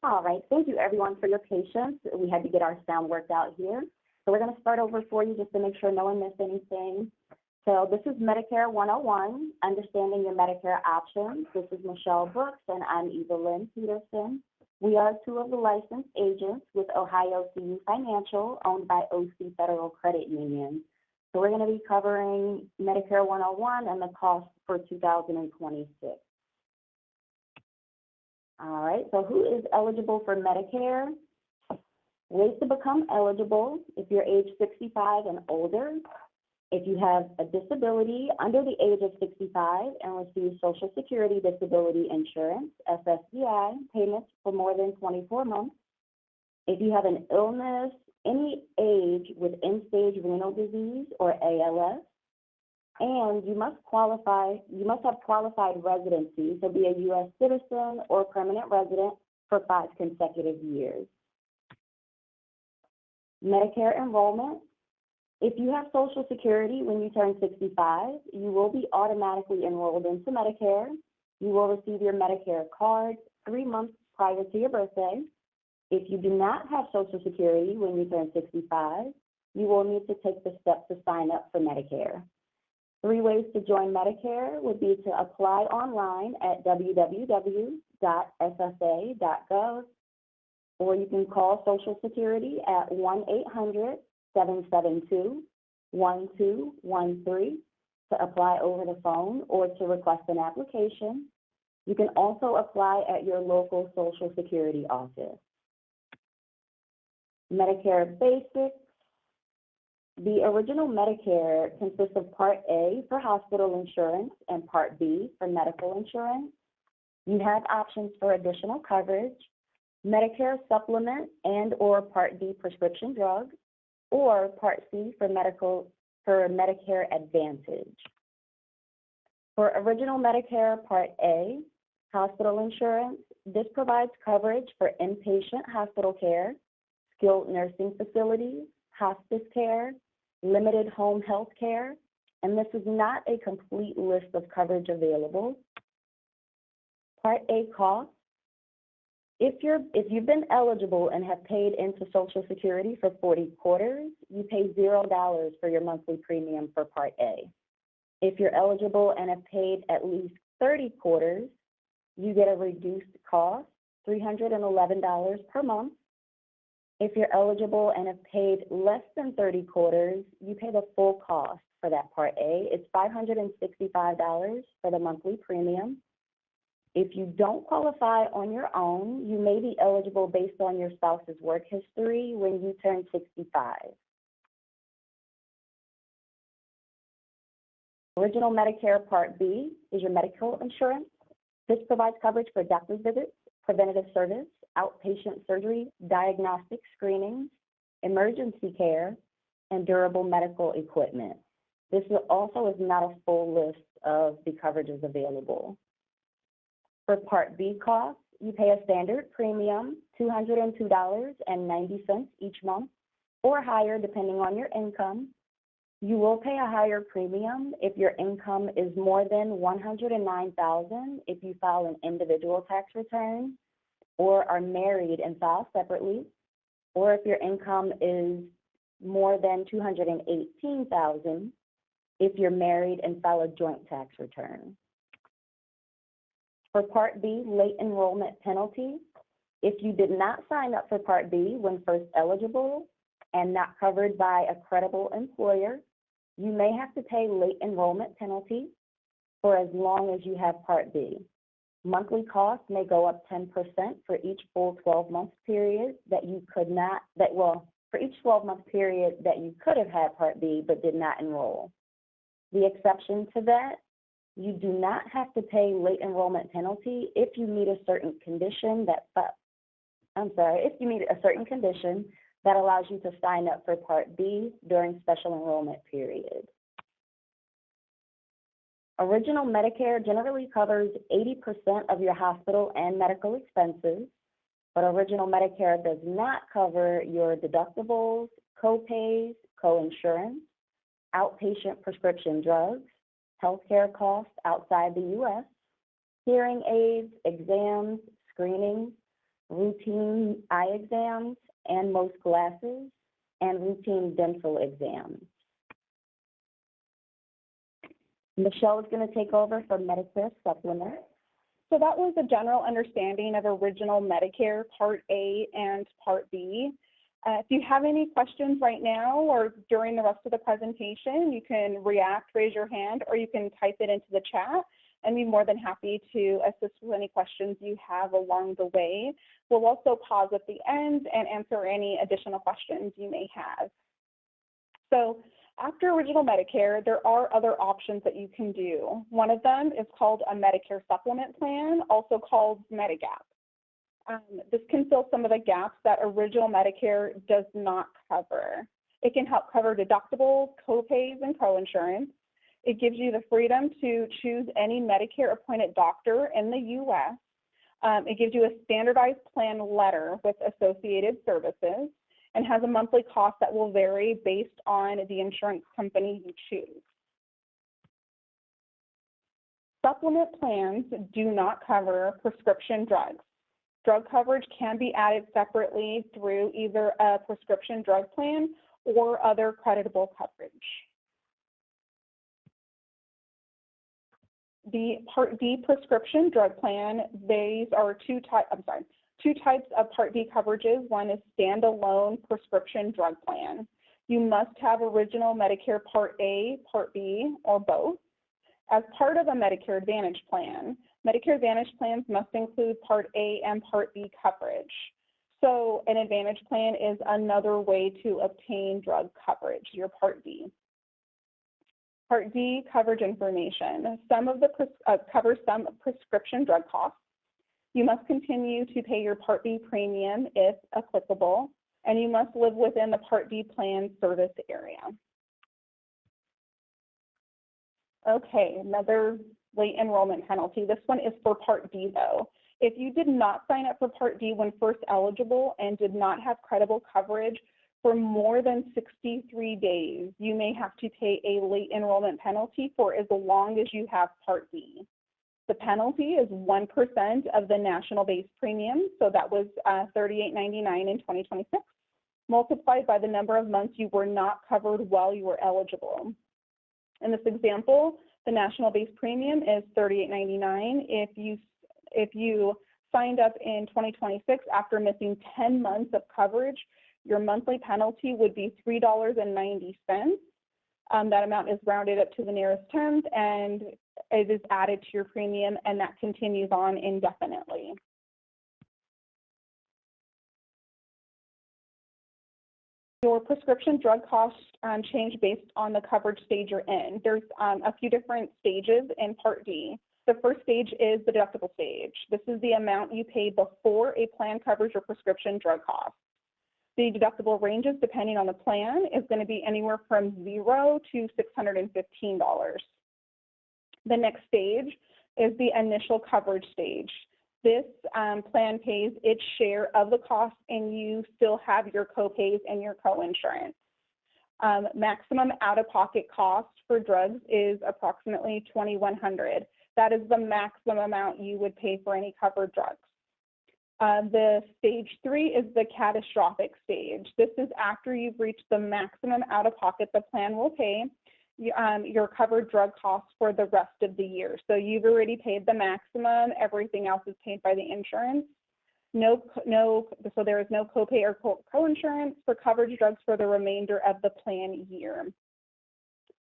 All right, thank you everyone for your patience. We had to get our sound worked out here. So we're going to start over for you just to make sure no one missed anything. So this is Medicare 101, Understanding Your Medicare Options. This is Michelle Brooks, and I'm Eva Lynn Peterson. We are two of the licensed agents with Ohio CU Financial, owned by OC Federal Credit Union. So we're going to be covering Medicare 101 and the cost for 2026. All right, so who is eligible for Medicare? Ways to become eligible: if you're age 65 and older, if you have a disability under the age of 65 and receive Social Security Disability Insurance, SSDI, payments for more than 24 months, if you have an illness, any age with end-stage renal disease or ALS, and you must have qualified residency, so be a U.S. citizen or permanent resident for 5 consecutive years. Medicare enrollment: if you have Social Security when you turn 65, you will be automatically enrolled into Medicare. You will receive your Medicare card 3 months prior to your birthday. If you do not have Social Security when you turn 65, you will need to take the steps to sign up for Medicare. 3 ways to join Medicare would be to apply online at www.ssa.gov, or you can call Social Security at 1-800-772-1213 to apply over the phone or to request an application. You can also apply at your local Social Security office. Medicare Basics. The original Medicare consists of Part A for hospital insurance and Part B for medical insurance. You have options for additional coverage: Medicare Supplement and or Part D prescription drugs, or Part C for Medicare Advantage. For original Medicare Part A, hospital insurance, this provides coverage for inpatient hospital care, skilled nursing facilities, hospice care, limited home health care, and this is not a complete list of coverage available. Part A costs: if you've been eligible and have paid into Social Security for 40 quarters, you pay $0 for your monthly premium for Part A. If you're eligible and have paid at least 30 quarters, you get a reduced cost, $311 per month. If you're eligible and have paid less than 30 quarters, you pay the full cost for that Part A. It's $565 for the monthly premium. If you don't qualify on your own, you may be eligible based on your spouse's work history when you turn 65. Original Medicare Part B is your medical insurance. This provides coverage for doctor's visits, preventative service, outpatient surgery, diagnostic screenings, emergency care, and durable medical equipment. This also is not a full list of the coverages available. For Part B costs, you pay a standard premium, $202.90 each month, or higher depending on your income. You will pay a higher premium if your income is more than $109,000 if you file an individual tax return, or are married and file separately, or if your income is more than $218,000 if you're married and file a joint tax return. For Part B, late enrollment penalty: if you did not sign up for Part B when first eligible and not covered by a credible employer, you may have to pay late enrollment penalty for as long as you have Part B. Monthly costs may go up 10% for each full 12-month period for each 12-month period that you could have had Part B but did not enroll. The exception to that: you do not have to pay late enrollment penalty if you meet a certain condition that allows you to sign up for Part B during special enrollment period. Original Medicare generally covers 80% of your hospital and medical expenses, but Original Medicare does not cover your deductibles, co-pays, co-insurance, outpatient prescription drugs, healthcare costs outside the U.S., hearing aids, exams, screenings, routine eye exams, and most glasses, and routine dental exams. Michelle is going to take over for Medicare Supplement. So that was a general understanding of original Medicare Part A and Part B. If you have any questions right now or during the rest of the presentation, you can react, raise your hand, or you can type it into the chat, and be more than happy to assist with any questions you have along the way. We'll also pause at the end and answer any additional questions you may have. So after original Medicare, there are other options that you can do. One of them is called a Medicare Supplement Plan, also called Medigap. This can fill some of the gaps that original Medicare does not cover. It can help cover deductibles, co-pays, and co-insurance. It gives you the freedom to choose any Medicare-appointed doctor in the U.S. It gives you a standardized plan letter with associated services and has a monthly cost that will vary based on the insurance company you choose. Supplement plans do not cover prescription drugs. Drug coverage can be added separately through either a prescription drug plan or other creditable coverage. The Part D prescription drug plan, these are two types of Part D coverages. One is standalone prescription drug plan. You must have original Medicare Part A, Part B, or both. As part of a Medicare Advantage plan, Medicare Advantage plans must include Part A and Part B coverage. So an Advantage plan is another way to obtain drug coverage, your Part D. Part D coverage information. Covers some prescription drug costs. You must continue to pay your Part B premium if applicable, and you must live within the Part D plan service area. Okay, another late enrollment penalty. This one is for Part D though. If you did not sign up for Part D when first eligible and did not have credible coverage for more than 63 days, you may have to pay a late enrollment penalty for as long as you have Part D. The penalty is 1% of the national base premium, so that was $38.99 in 2026, multiplied by the number of months you were not covered while you were eligible. In this example, the national base premium is $38.99. If you signed up in 2026 after missing 10 months of coverage, your monthly penalty would be $3.90. That amount is rounded up to the nearest tenth, and it is added to your premium, and that continues on indefinitely. Your prescription drug costs change based on the coverage stage you're in. There's a few different stages in Part D. The first stage is the deductible stage. This is the amount you pay before a plan covers your prescription drug costs. The deductible ranges, depending on the plan, is going to be anywhere from $0 to $615. The next stage is the initial coverage stage. This plan pays its share of the cost, and you still have your co-pays and your co-insurance. Maximum out-of-pocket cost for drugs is approximately $2,100. That is the maximum amount you would pay for any covered drugs. The stage 3 is the catastrophic stage. This is after you've reached the maximum out-of-pocket the plan will pay your covered drug costs for the rest of the year. So you've already paid the maximum, everything else is paid by the insurance. So there is no copay or co-insurance for coverage drugs for the remainder of the plan year.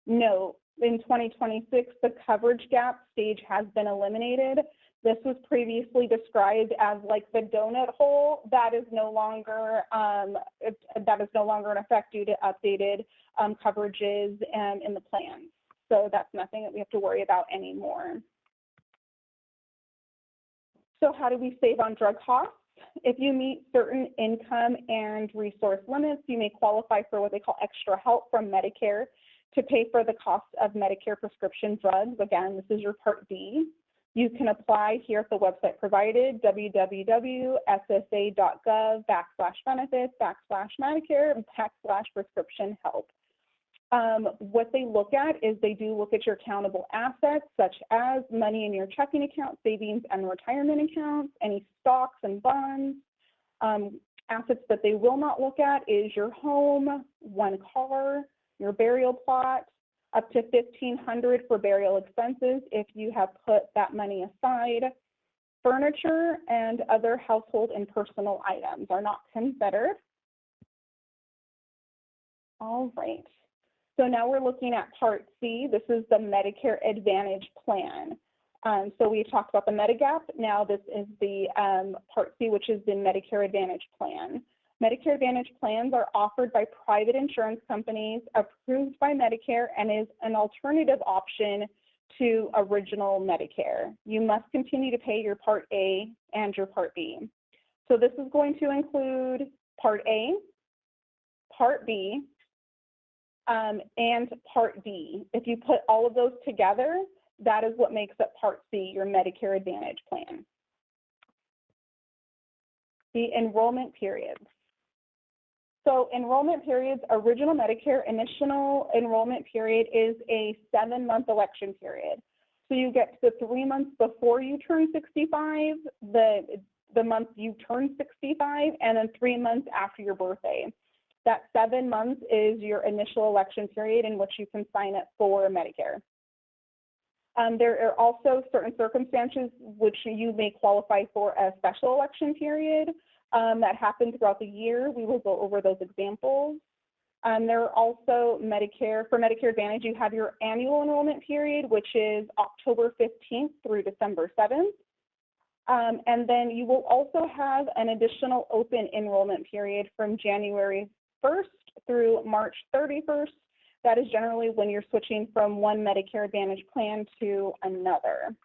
Note, in 2026, the coverage gap stage has been eliminated. This was previously described as like the donut hole. That is no longer in effect due to updated coverages in the plan. So that's nothing that we have to worry about anymore. So how do we save on drug costs? If you meet certain income and resource limits, you may qualify for what they call extra help from Medicare to pay for the cost of Medicare prescription drugs. Again, this is your Part D. You can apply here at the website provided, www.ssa.gov/benefits/Medicare/prescription help. What they look at is they do look at your countable assets, such as money in your checking account, savings and retirement accounts, any stocks and bonds. Assets that they will not look at is your home, one car, your burial plot, up to $1,500 for burial expenses if you have put that money aside. Furniture and other household and personal items are not considered. All right. So now we're looking at Part C. This is the Medicare Advantage plan. So we talked about the Medigap. Now this is the Part C, which is the Medicare Advantage plan. Medicare Advantage plans are offered by private insurance companies approved by Medicare and is an alternative option to original Medicare. You must continue to pay your Part A and your Part B. So this is going to include Part A, Part B, and Part D. If you put all of those together, that is what makes up Part C, your Medicare Advantage plan. The enrollment periods. So enrollment periods, original Medicare initial enrollment period is a 7-month election period. So you get the 3 months before you turn 65, the month you turn 65, and then 3 months after your birthday. That 7 months is your initial election period in which you can sign up for Medicare. There are also certain circumstances which you may qualify for a special election period that happen throughout the year. We will go over those examples. There are also for Medicare Advantage, you have your annual enrollment period, which is October 15th through December 7th. And then you will also have an additional open enrollment period from January 1st through March 31st. That is generally when you're switching from one Medicare Advantage plan to another.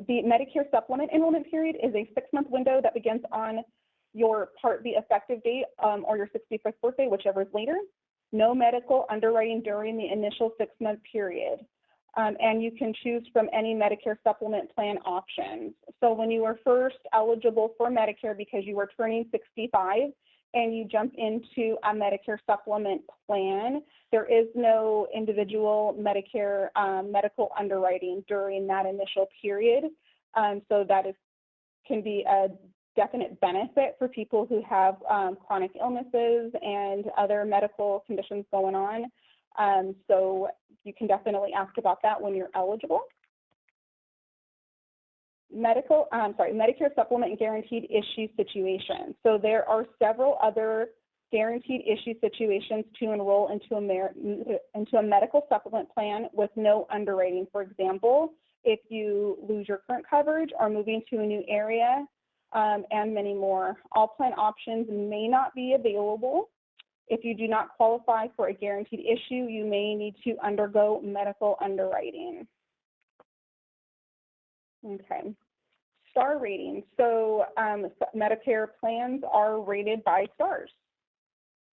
The Medicare Supplement enrollment period is a 6-month window that begins on your Part B effective date or your 65th birthday, whichever is later. No medical underwriting during the initial 6-month period. And you can choose from any Medicare supplement plan options. So when you are first eligible for Medicare because you are turning 65 and you jump into a Medicare supplement plan, there is no individual Medicare medical underwriting during that initial period. So that can be a definite benefit for people who have chronic illnesses and other medical conditions going on. So you can definitely ask about that when you're eligible. Medicare supplement and guaranteed issue situations. So there are several other guaranteed issue situations to enroll into a medical supplement plan with no underwriting. For example, if you lose your current coverage or moving to a new area, and many more. All plan options may not be available. If you do not qualify for a guaranteed issue, you may need to undergo medical underwriting. Okay. Star rating. So Medicare plans are rated by stars.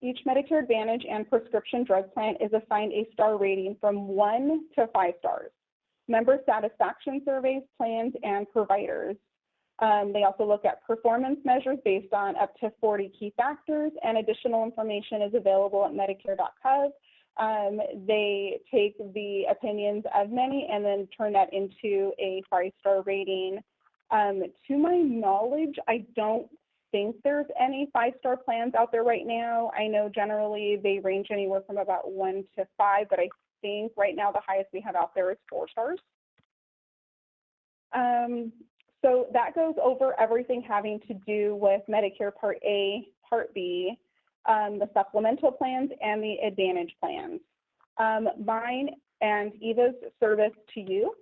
Each Medicare Advantage and prescription drug plan is assigned a star rating from 1 to 5 stars. Member satisfaction surveys, plans, and providers. They also look at performance measures based on up to 40 key factors, and additional information is available at medicare.gov. They take the opinions of many and then turn that into a 5-star rating. To my knowledge, I don't think there's any 5-star plans out there right now. I know generally they range anywhere from about 1 to 5, but I think right now the highest we have out there is 4 stars. So that goes over everything having to do with Medicare Part A, Part B, the supplemental plans, and the Advantage plans. Mine and Eva's service to you.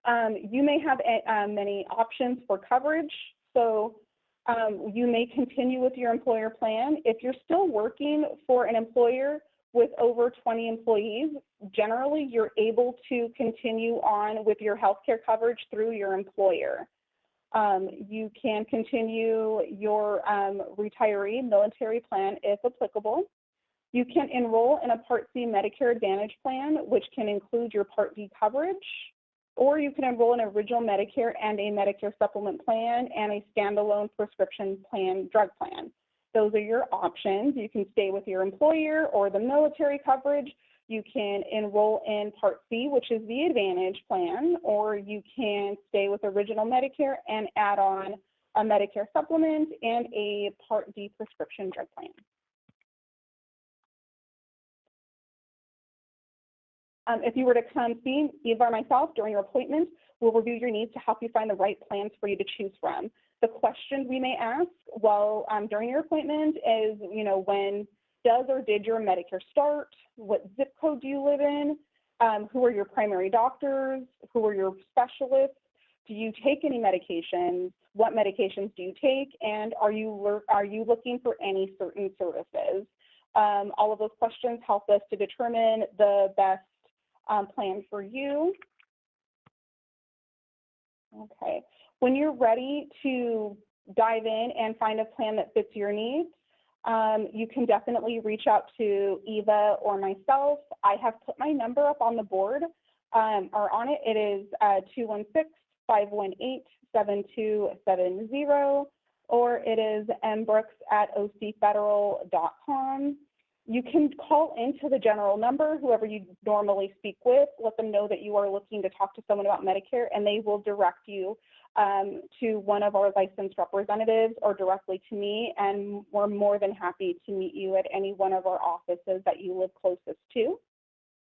You may have many options for coverage. So you may continue with your employer plan. If you're still working for an employer with over 20 employees, generally you're able to continue on with your healthcare coverage through your employer. You can continue your retiree military plan if applicable. You can enroll in a Part C Medicare Advantage plan, which can include your Part D coverage, or you can enroll in an original Medicare and a Medicare supplement plan and a standalone prescription plan drug plan. Those are your options. You can stay with your employer or the military coverage. You can enroll in Part C, which is the Advantage plan, or you can stay with original Medicare and add on a Medicare supplement and a Part D prescription drug plan. If you were to come see Eva or myself during your appointment, we'll review your needs to help you find the right plans for you to choose from. The questions we may ask while during your appointment is, when does or did your Medicare start? What zip code do you live in? Who are your primary doctors? Who are your specialists? Do you take any medications? What medications do you take? And are you looking for any certain services? All of those questions help us to determine the best plan for you. Okay. When you're ready to dive in and find a plan that fits your needs, you can definitely reach out to Eva or myself. I have put my number up on the board, or on it. It is 216-518-7270, or it is mbrooks@ocfederal.com. You can call into the general number, whoever you normally speak with, let them know that you are looking to talk to someone about Medicare, and they will direct you to one of our licensed representatives or directly to me, and we're more than happy to meet you at any one of our offices that you live closest to.